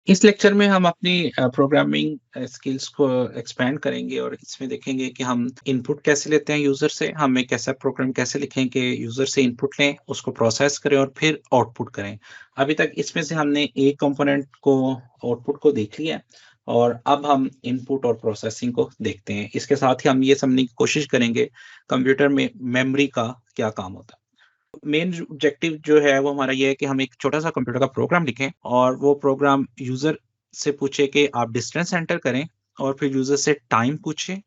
इस लेक्चर में हम अपनी प्रोग्रामिंग स्किल्स को एक्सपेंड करेंगे और इसमें देखेंगे कि हम इनपुट कैसे लेते हैं यूजर से, हम एक ऐसा प्रोग्राम कैसे लिखें कि यूजर से इनपुट लें, उसको प्रोसेस करें और फिर आउटपुट करें। अभी तक इसमें से हमने एक कंपोनेंट को, आउटपुट को देख लिया और अब हम इनपुट और प्रोसेसिंग को देखते हैं। इसके साथ ही हम ये समझने की कोशिश करेंगे कंप्यूटर में मेमोरी का क्या काम होता है। मेन ऑब्जेक्टिव जो है वो हमारा ये है कि हम एक छोटा सा कंप्यूटर का प्रोग्राम लिखें और वो प्रोग्राम यूजर से पूछे कि आप डिस्टेंस एंटर करें और फिर यूजर से टाइम पूछे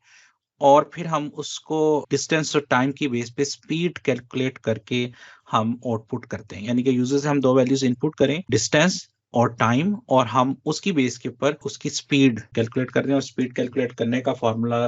और फिर हम उसको डिस्टेंस और टाइम की बेस पे स्पीड कैलकुलेट करके हम आउटपुट करते हैं। यानी कि यूजर से हम दो वैल्यूज इनपुट करें, डिस्टेंस और टाइम, और हम उसकी बेस के ऊपर उसकी स्पीड कैलकुलेट करते हैं। और स्पीड कैलकुलेट करने का फॉर्मूला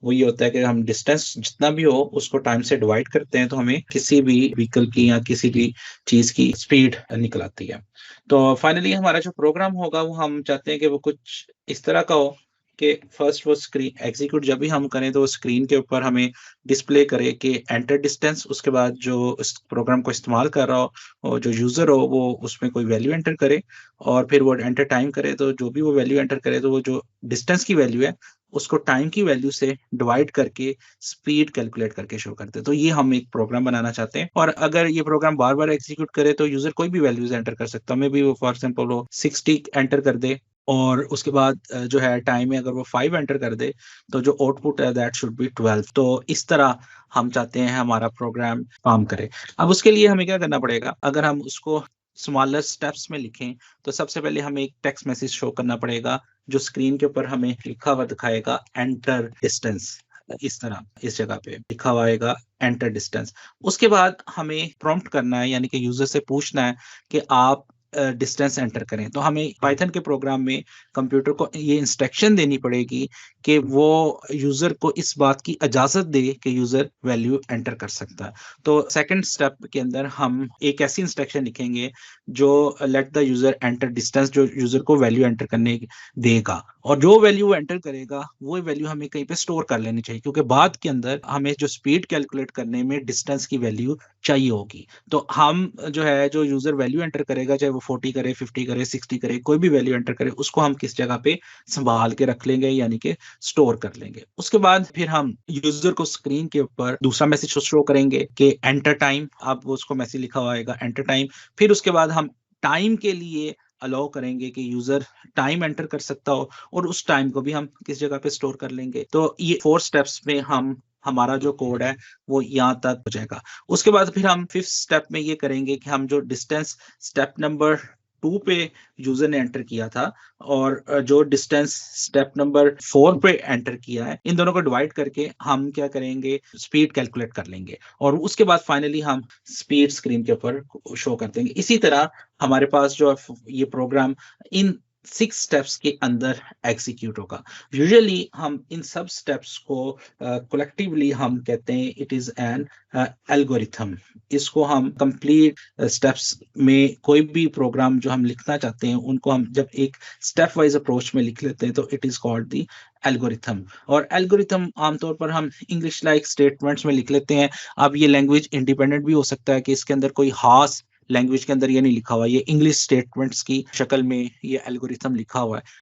वही होता है कि हम डिस्टेंस जितना भी हो उसको टाइम से डिवाइड करते हैं तो हमें किसी भी व्हीकल की या किसी भी चीज की स्पीड निकल आती है। तो फाइनली हमारा जो प्रोग्राम होगा वो हम चाहते हैं कि वो कुछ इस तरह का हो कि फर्स्ट वो स्क्रीन एग्जीक्यूट जब भी हम करें तो स्क्रीन के ऊपर हमें डिस्प्ले करे कि एंटर डिस्टेंस, उसके बाद जो इस प्रोग्राम को इस्तेमाल कर रहा हो और जो यूजर हो वो उसमें कोई वैल्यू एंटर करे और फिर वो एंटर टाइम करे, तो जो भी वो वैल्यू एंटर करे तो वो जो डिस्टेंस की वैल्यू है उसको टाइम की वैल्यू से डिवाइड करके स्पीड कैलकुलेट करके शो करते हैं। तो ये हम एक प्रोग्राम बनाना चाहते हैं और अगर ये प्रोग्राम बार बार एग्जीक्यूट करे तो यूजर कोई भी वैल्यूज एंटर कर सकता है। मे बी वो फॉर एग्जाम्पल वो 60 एंटर कर दे और उसके बाद जो है टाइम में अगर वो 5 एंटर कर दे तो जो आउटपुट है दैट शुड बी 12। तो इस तरह हम चाहते हैं हमारा प्रोग्राम काम करे। अब उसके लिए हमें क्या करना पड़ेगा, अगर हम उसको स्मॉलर स्टेप्स में लिखें तो सबसे पहले हमें एक टेक्स्ट मैसेज शो करना पड़ेगा जो स्क्रीन के ऊपर हमें लिखा हुआ दिखाएगा एंटर डिस्टेंस। इस तरह इस जगह पे लिखा हुआ आएगा एंटर डिस्टेंस। उसके बाद हमें प्रॉम्प्ट करना है, यानी कि यूजर से पूछना है कि आप डिस्टेंस एंटर करें। तो हमें पाइथन के प्रोग्राम में कंप्यूटर को ये इंस्ट्रक्शन देनी पड़ेगी कि वो यूजर को इस बात की इजाजत दे कि यूजर वैल्यू एंटर कर सकता है। तो सेकंड स्टेप के अंदर हम एक ऐसी इंस्ट्रक्शन लिखेंगे जो let the user enter distance, जो यूजर को वैल्यू एंटर करने देगा और जो वैल्यू एंटर करेगा वो वैल्यू हमें कहीं पे स्टोर कर लेनी चाहिए, क्योंकि बाद के अंदर हमें जो स्पीड कैलकुलेट करने में डिस्टेंस की वैल्यू चाहिए होगी। तो हम जो है जो यूजर वैल्यू एंटर करेगा, चाहे वो 40 करे, 50 करे, 60 करे, कोई भी वैल्यू एंटर करे, उसको हम किस जगह पे संभाल के रख लेंगे, यानी कि स्टोर कर लेंगे। उसके बाद फिर हम यूजर को स्क्रीन के ऊपर दूसरा मैसेज शो करेंगे कि एंटर टाइम। अब उसको मैसेज लिखा हुआ आएगा एंटर टाइम। फिर उसके बाद हम टाइम के लिए अलाउ करेंगे कि यूजर टाइम एंटर कर सकता हो और उस टाइम को भी हम किस जगह पे स्टोर कर लेंगे। तो ये 4 स्टेप्स में हम हमारा जो कोड है वो यहाँ तक हो जाएगा। उसके बाद फिर हम फिफ्थ स्टेप में ये करेंगे कि हम जो डिस्टेंस स्टेप नंबर 2 पे यूजर ने एंटर किया था और जो डिस्टेंस स्टेप नंबर 4 पे एंटर किया है, इन दोनों को डिवाइड करके हम क्या करेंगे, स्पीड कैलकुलेट कर लेंगे और उसके बाद फाइनली हम स्पीड स्क्रीन के ऊपर शो कर देंगे। इसी तरह हमारे पास जो ये प्रोग्राम इन 6 स्टेप्स के अंदर एग्जीक्यूट होगा। यूजुअली हम इन सब स्टेप्स को कलेक्टिवली हम कहते हैं इट इज एन एल्गोरिथम। इसको हम कंप्लीट स्टेप्स में कोई भी प्रोग्राम जो हम लिखना चाहते हैं उनको हम जब एक स्टेप वाइज अप्रोच में लिख लेते हैं तो it is called the algorithm. और एल्गोरिथम आमतौर पर हम इंग्लिश लाइक स्टेटमेंट्स में लिख लेते हैं। अब ये लैंग्वेज इंडिपेंडेंट भी हो सकता है कि इसके अंदर कोई खास लैंग्वेज के अंदर ये नहीं लिखा हुआ, ये इंग्लिश स्टेटमेंट्स की शक्ल में ये एल्गोरिथम लिखा हुआ है।